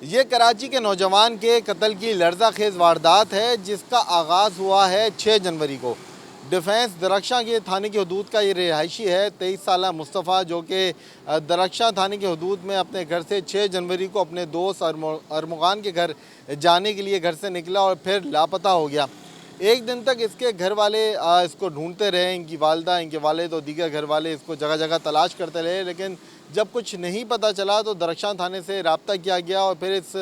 ये कराची के नौजवान के कत्ल की लर्ज़ाखेज़ वारदात है जिसका आगाज़ हुआ है 6 जनवरी को। डिफेंस दरख्शां के थाने की हदूद का ये रिहायशी है 23 साला मुस्तफ़ा, जो कि दरख्शां थाने की हदूद में अपने घर से 6 जनवरी को अपने दोस्त अरमुगान के घर जाने के लिए घर से निकला और फिर लापता हो गया। एक दिन तक इसके घर वाले इसको ढूंढते रहे, इनकी वालदा, इनके वालिद और दीगर घर वाले इसको जगह जगह तलाश करते रहे, लेकिन जब कुछ नहीं पता चला तो दरख्शां थाने से रब्ता किया गया और फिर इस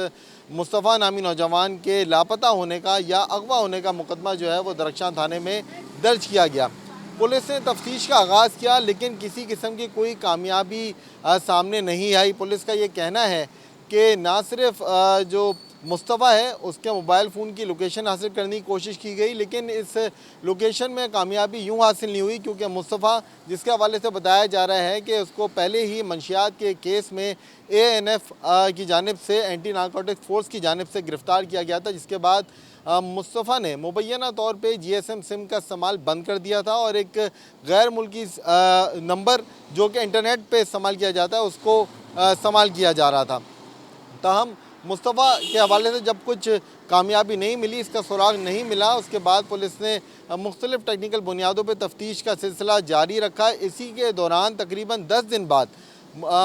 मुस्तफ़ा नामी नौजवान के लापता होने का या अगवा होने का मुकदमा जो है वो दरख्शां थाने में दर्ज किया गया। पुलिस ने तफ्तीश का आगाज़ किया लेकिन किसी किस्म की कोई कामयाबी सामने नहीं आई। पुलिस का ये कहना है कि ना सिर्फ जो मुस्तफ़ा है उसके मोबाइल फ़ोन की लोकेशन हासिल करने की कोशिश की गई, लेकिन इस लोकेशन में कामयाबी यूँ हासिल नहीं हुई क्योंकि मुस्तफ़ा, जिसके हवाले से बताया जा रहा है कि उसको पहले ही मंशियात के केस में ANF की जानिब से, एंटी नारकोटिक्स फ़ोर्स की जानिब से गिरफ़्तार किया गया था, जिसके बाद मुस्तफ़ा ने मुबैना तौर पे GSM सिम का इस्तेमाल बंद कर दिया था और एक गैर मुल्की नंबर जो कि इंटरनेट पे इस्तेमाल किया जाता है उसको इस्तेमाल किया जा रहा था। ताहम मुस्तफ़ा के हवाले से जब कुछ कामयाबी नहीं मिली, इसका सुराग नहीं मिला, उसके बाद पुलिस ने मुख्तलिफ़ टेक्निकल बुनियादों पर तफ्तीश का सिलसिला जारी रखा। इसी के दौरान तकरीबन 10 दिन बाद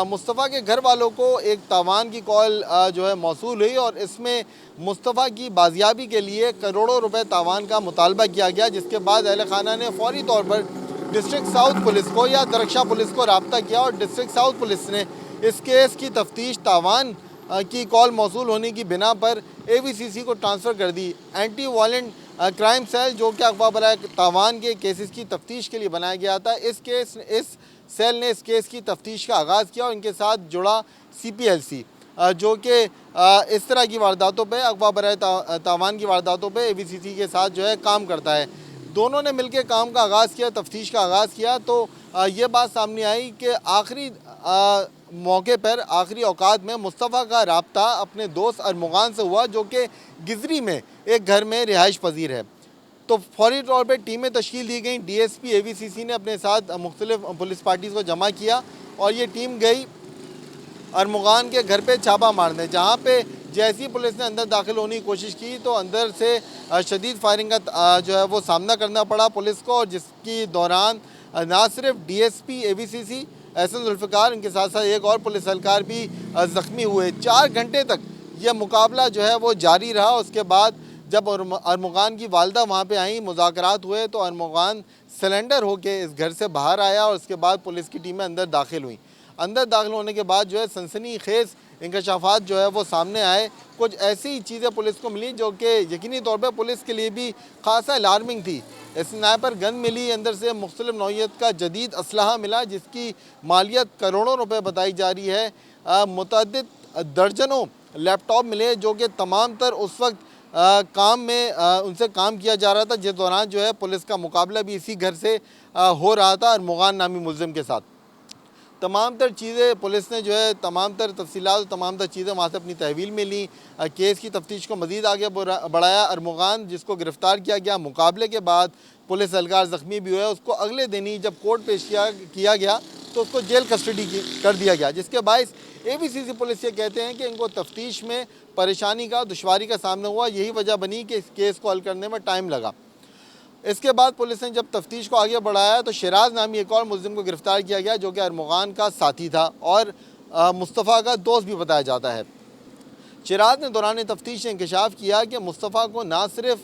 मुस्तफ़ा के घर वालों को एक तावान की कॉल जो है मौसूल हुई और इसमें मुस्तफ़ा की बाजियाबी के लिए करोड़ों रुपए तावान का मुतालबा किया गया, जिसके बाद अहल खाना ने फौरी तौर पर डिस्ट्रिक्ट साउथ पुलिस को या दरख्शां पुलिस को रब्ता किया और डिस्ट्रिक्ट साउथ पुलिस ने इस केस की तफ्तीश तावान की कॉल मौसूल होने की बिना पर AVCC को ट्रांसफ़र कर दी। एंटी वायलेंट क्राइम सेल, जो कि अगवा बराए तावान के केसेस की तफ्तीश के लिए बनाया गया था, इस सेल ने इस केस की तफ्तीश का आगाज़ किया और इनके साथ जुड़ा CPLC, जो कि इस तरह की वारदातों पे, अगवा बराए तावान की वारदातों पे AVCC के साथ जो है काम करता है। दोनों ने मिलकर काम का आगाज़ किया, तफ्तीश का आगाज़ किया, तो ये बात सामने आई कि आखिरी मौके पर, आखिरी औकात में मुस्तफ़ा का रब्ता अपने दोस्त अरमुगान से हुआ, जो कि गिजरी में एक घर में रिहाइश पजीर है। तो फौरी तौर पर टीमें तश्कील दी गई। DSP AVCC ने अपने साथ मुख्तलिफ पुलिस पार्टीज़ को जमा किया और ये टीम गई अरमुगान के घर पे छापा मारने, जहाँ पे जैसी पुलिस ने अंदर दाखिल होने की कोशिश की तो अंदर से शदीद फायरिंग का जो है वो सामना करना पड़ा पुलिस को, और जिसकी दौरान ना सिर्फ DSP AVCC एहसन जुल्फ़िकार, इनके साथ साथ एक और पुलिस एहलकार भी ज़ख्मी हुए। 4 घंटे तक यह मुकाबला जो है वो जारी रहा। उसके बाद जब अरमुगान की वालदा वहाँ पे आई, मुज़ाकरात हुए, तो अरमुगान सिलेंडर होके इस घर से बाहर आया और उसके बाद पुलिस की टीमें अंदर दाखिल हुई। अंदर दाखिल होने के बाद जो है सनसनीखेज़ इंकशाफात जो है वो सामने आए। कुछ ऐसी चीज़ें पुलिस को मिली जो कि यकीनी तौर पर पुलिस के लिए भी खासा अलार्मिंग थी। स्नाइपर गन मिली, अंदर से मुख्तलिफ नौइयत का जदीद असलहा मिला जिसकी मालियत करोड़ों रुपए बताई जा रही है। मुतअद्दिद दर्जनों लैपटॉप मिले जो कि तमाम तर उस वक्त काम में उनसे काम किया जा रहा था, जिस दौरान जो है पुलिस का मुकाबला भी इसी घर से हो रहा था अरमुगान नामी मुल्ज़िम के साथ। तमाम तर चीज़ें पुलिस ने जो है, तमाम तर तफसीलात, तमाम तर चीज़ें वहाँ से अपनी तहवील में ली। केस की तफ्तीश को मज़ीद आगे बढ़ाया। अरमुगान, जिसको गिरफ़्तार किया गया, मुकाबले के बाद पुलिस एहलकार ज़ख्मी भी हुआ, उसको अगले दिन ही जब कोर्ट पेश किया गया तो उसको जेल कस्टडी कर दिया गया, जिसके बायस AVCC पुलिस ये कहते हैं कि इनको तफ्तीश में परेशानी का, दुश्वारी का सामना हुआ। यही वजह बनी कि इस केस को हल करने में टाइम लगा। इसके बाद पुलिस ने जब तफ्तीश को आगे बढ़ाया तो शराज नामी एक और मुल्ज़िम को गिरफ़्तार किया गया, जो कि अरमुगान का साथी था और मुस्तफ़ा का दोस्त भी बताया जाता है। शराज ने दौरान तफ्तीश इंकशाफ किया कि मुस्तफ़ा को ना सिर्फ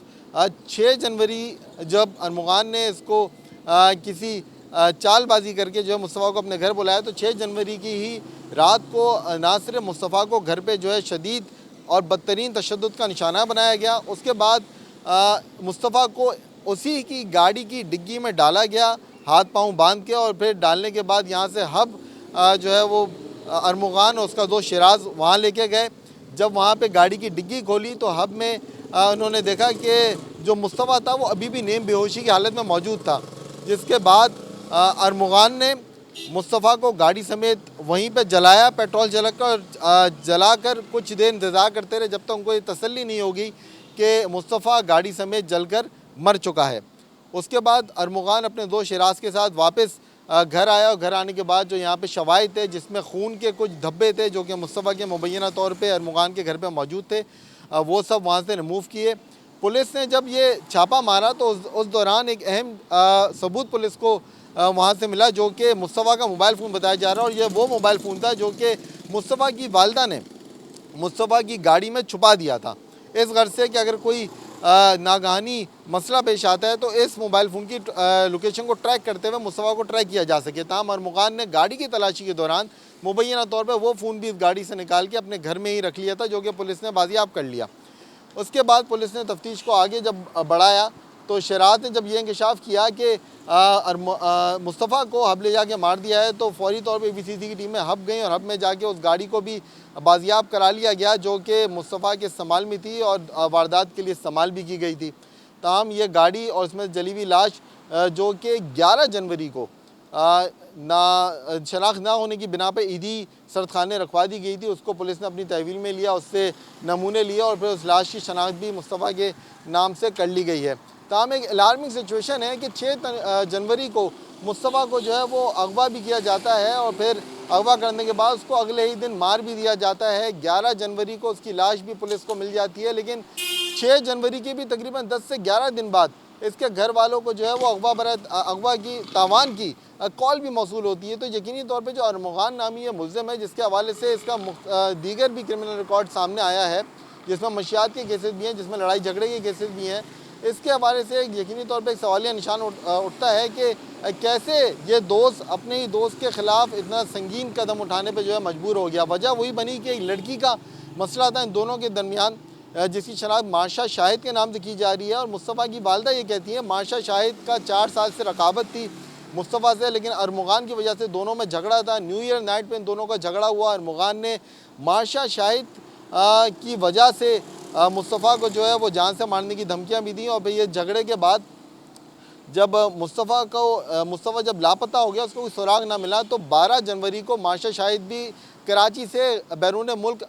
6 जनवरी जब अरमुगान ने इसको किसी चालबाजी करके जो है मुस्तफ़ा को अपने घर बुलाया, तो 6 जनवरी की ही रात को ना सिर्फ मुस्तफ़ा को घर पे जो है शदीद और बदतरीन तशद्दुद का निशाना बनाया गया, उसके बाद मुस्तफ़ा को उसी की गाड़ी की डिग्गी में डाला गया हाथ पांव बांध के, और फिर डालने के बाद यहाँ से हब जो है वो अरमुगान और उसका दोस्त शराज वहाँ लेके गए। जब वहाँ पे गाड़ी की डिग्गी खोली तो हब में उन्होंने देखा कि जो मुस्तफ़ा था वो अभी भी नीम बेहोशी की हालत में मौजूद था, जिसके बाद अरमुगान ने मुस्तफ़ा को गाड़ी समेत वहीं पे जलाया। पेट्रोल जलाकर कुछ देर इंतज़ार करते रहे जब तक उनको ये तसल्ली नहीं होगी कि मुस्तफ़ा गाड़ी समेत जलकर मर चुका है। उसके बाद अरमुगान अपने दोस्त शराज के साथ वापस घर आया और घर आने के बाद जो यहाँ पे शवाहिद थे जिसमें खून के कुछ धब्बे थे जो कि मुस्तफ़ा के मुबैना तौर पे अरमुगान के घर पे मौजूद थे, वो सब वहाँ से रिमूव किए। पुलिस ने जब ये छापा मारा तो उस दौरान एक अहम सबूत पुलिस को वहाँ से मिला जो कि मुस्तफ़ा का मोबाइल फ़ोन बताया जा रहा है, और ये वो मोबाइल फ़ोन था जो कि मुस्तफ़ा की वालदा ने मुस्तफ़ा की गाड़ी में छुपा दिया था, इस गर्ज से कि अगर कोई नागहानी मसला पेश आता है तो इस मोबाइल फ़ोन की लोकेशन को ट्रैक करते हुए मुस्तफ़ा को ट्रैक किया जा सके। ताहम अरमुगान ने गाड़ी की तलाशी के दौरान मुबैना तौर पर वो फ़ोन भी इस गाड़ी से निकाल के अपने घर में ही रख लिया था, जो कि पुलिस ने बाजियाब कर लिया। उसके बाद पुलिस ने तफ्तीश को आगे जब बढ़ाया तो शरात ने जब ये इंकशाफ किया कि मुस्तफ़ा को हब ले जाके मार दिया है, तो फौरी तौर पे BCC की टीमें हब गई और हब में जाके उस गाड़ी को भी बाजियाब करा लिया गया जो कि मुस्तफ़ा के इस्तेमाल में थी और वारदात के लिए इस्तेमाल भी की गई थी। ताहम ये गाड़ी और इसमें जली हुई लाश जो कि 11 जनवरी को शनाख्त ना होने की बिना पे ईदी सरदखाने रखवा दी गई थी, उसको पुलिस ने अपनी तहवील में लिया, उससे नमूने लिए और फिर उस लाश की शनाख्त भी मुस्तफ़ा के नाम से कर ली गई है। ताहम एक अलार्मिंग सिचुएशन है कि 6 जनवरी को मुस्तफ़ा को जो है वो अगवा भी किया जाता है और फिर अगवा करने के बाद उसको अगले ही दिन मार भी दिया जाता है। 11 जनवरी को उसकी लाश भी पुलिस को मिल जाती है, लेकिन 6 जनवरी के भी तकरीबन 10 से 11 दिन बाद इसके घर वालों को जो है वो अगवा की तावान की कॉल भी मौसूल होती है। तो यकीनी तौर पे जो अरमुगान नामी ये मुल्ज़िम है जिसके हवाले से इसका दीगर भी क्रिमिनल रिकॉर्ड सामने आया है, जिसमें मंशियात के केसेस भी हैं, जिसमें लड़ाई झगड़े के केसेस भी हैं, इसके हवाले से यकीनी तौर पे एक सवालिया निशान उठता है कि कैसे ये दोस्त अपने ही दोस्त के ख़िलाफ़ इतना संगीन कदम उठाने पर जो है मजबूर हो गया। वजह वही बनी कि एक लड़की का मसला था इन दोनों के दरमियान, जिसकी शनाख्त माशा शाहिद के नाम से की जा रही है, और मुस्तफ़ा की वालदा ये कहती है माशा शाहिद का 4 साल से रकाबत थी मुस्तफ़ा से, लेकिन अरमुगान की वजह से दोनों में झगड़ा था। न्यू ईयर नाइट पे इन दोनों का झगड़ा हुआ। अरमुगान ने माशा शाहिद की वजह से मुस्तफ़ा को जो है वो जान से मारने की धमकियां भी दी, और फिर ये झगड़े के बाद जब मुस्तफ़ा जब लापता हो गया, उसको कोई सुराग ना मिला, तो 12 जनवरी को माशा शाहिद भी कराची से बैरून मुल्क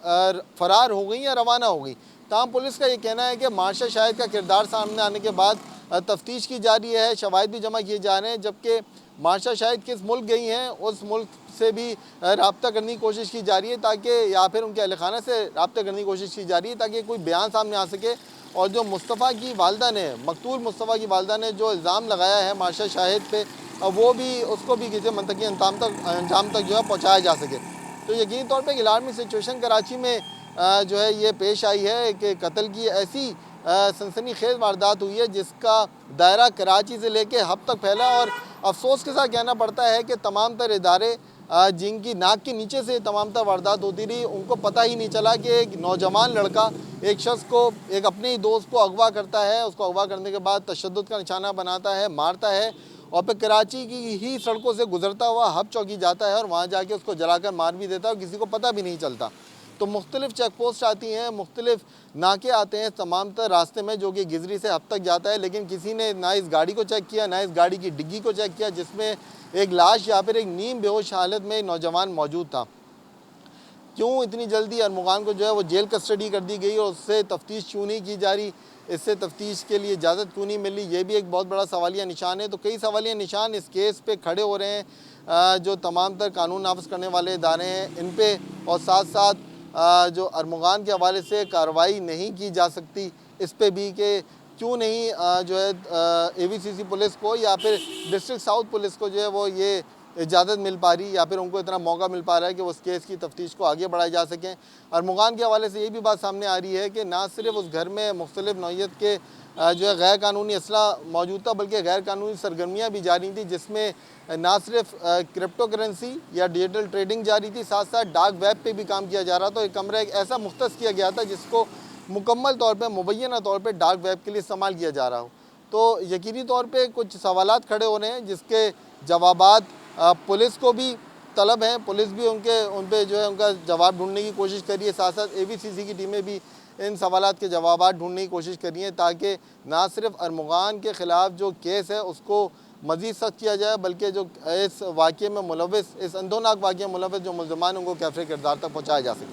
फ़रार हो गई या रवाना हो गई। ताहम पुलिस का ये कहना है कि माशा शाहिद का किरदार सामने आने के बाद तफ्तीश की जा रही है, शवाहिद भी जमा किए जा रहे हैं, जबकि माशा शाहिद किस मुल्क गई हैं उस मुल्क से भी रब्ता करने की कोशिश की जा रही है, ताकि या फिर उनके अहल खाना से रब्ता करने की कोशिश की जा रही है ताकि कोई बयान सामने आ सके। और जो मुस्तफ़ा की वालदा ने, मकतूल मुस्तफ़ा की वालदा ने जो इल्ज़ाम लगाया है माशा शाहिद पे, वो भी उसको भी किसी मनतकी अंजाम तक जो है पहुँचाया जा सके। तो यकीनी तौर पर अलार्मिंग सिचुएशन कराची में जो है ये पेश आई है कि कत्ल की ऐसी सनसनीखेज़ वारदात हुई है जिसका दायरा कराची से लेके हब तक फैला, और अफसोस के साथ कहना पड़ता है कि तमाम तर इदारे जिनकी नाक के नीचे से तमाम तर वारदात होती रही, उनको पता ही नहीं चला कि एक नौजवान लड़का एक शख्स को, एक अपने ही दोस्त को अगवा करता है, उसको अगवा करने के बाद तशद्दुद का निशाना बनाता है, मारता है, और फिर कराची की ही सड़कों से गुजरता हुआ हब चौकी जाता है और वहाँ जाके उसको जलाकर मार भी देता है और किसी को पता भी नहीं चलता। तो मुख्तलिफ चेक पोस्ट आती हैं, मुख्तलिफ नाके आते हैं तमाम तर रास्ते में जो कि गिजरी से हब तक जाता है, लेकिन किसी ने ना इस गाड़ी को चेक किया, ना इस गाड़ी की डिग्गी को चेक किया जिसमें एक लाश या फिर एक नीम बेहोश हालत में नौजवान मौजूद था। क्यों इतनी जल्दी अरमुगान को जो है वो जेल कस्टडी कर दी गई और उससे तफ्तीश क्यों नहीं की जा रही, इससे तफ्तीश के लिए इजाज़त क्यों नहीं मिल रही, ये भी एक बहुत बड़ा सवालिया निशान है। तो कई सवालिया निशान इस केस पे खड़े हो रहे हैं, जो तमाम तर कानून नाफिज करने वाले इदारे हैं इन पे, और साथ साथ जो अरमुगान के हवाले से कार्रवाई नहीं की जा सकती इस पे भी कि क्यों नहीं जो है AVCC पुलिस को या फिर डिस्ट्रिक्ट साउथ पुलिस को जो है वो ये इजाज़त मिल पा रही, या फिर उनको इतना मौका मिल पा रहा है कि उस केस की तफ्तीश को आगे बढ़ाई जा सकें। अरमुगान के हवाले से ये भी बात सामने आ रही है कि ना सिर्फ उस घर में मुख्तलिफ नौइयत के जो है गैर कानूनी असला मौजूद था, बल्कि गैर कानूनी सरगर्मियाँ भी जारी थी, जिसमें ना सिर्फ क्रिप्टो करेंसी या डिजिटल ट्रेडिंग जारी थी, साथ साथ डार्क वेब पे भी काम किया जा रहा था। एक कमरा एक ऐसा मुख्तस किया गया था जिसको मुकम्मल तौर पे, मुबैना तौर पे डार्क वेब के लिए इस्तेमाल किया जा रहा हो। तो यकीनी तौर पे कुछ सवालात खड़े हो रहे हैं जिसके जवाबात पुलिस को भी तलब हैं, पुलिस भी उन पे जो है उनका जवाब ढूंढने की कोशिश कर रही है, साथ साथ AVCC की टीमें भी इन सवालात के जवाबात ढूंढने की कोशिश कर रही हैं, ताकि ना सिर्फ अरमुगान के ख़िलाफ़ जो केस है उसको मज़ीद सख्त किया जाए, बल्कि जो इस वाक़े में मुलव्विस, इस अंधोनाक वाक़े में मुलव्विस जो मुल्ज़मान उनको कैफ़रे किरदार तक पहुँचाया जा सके।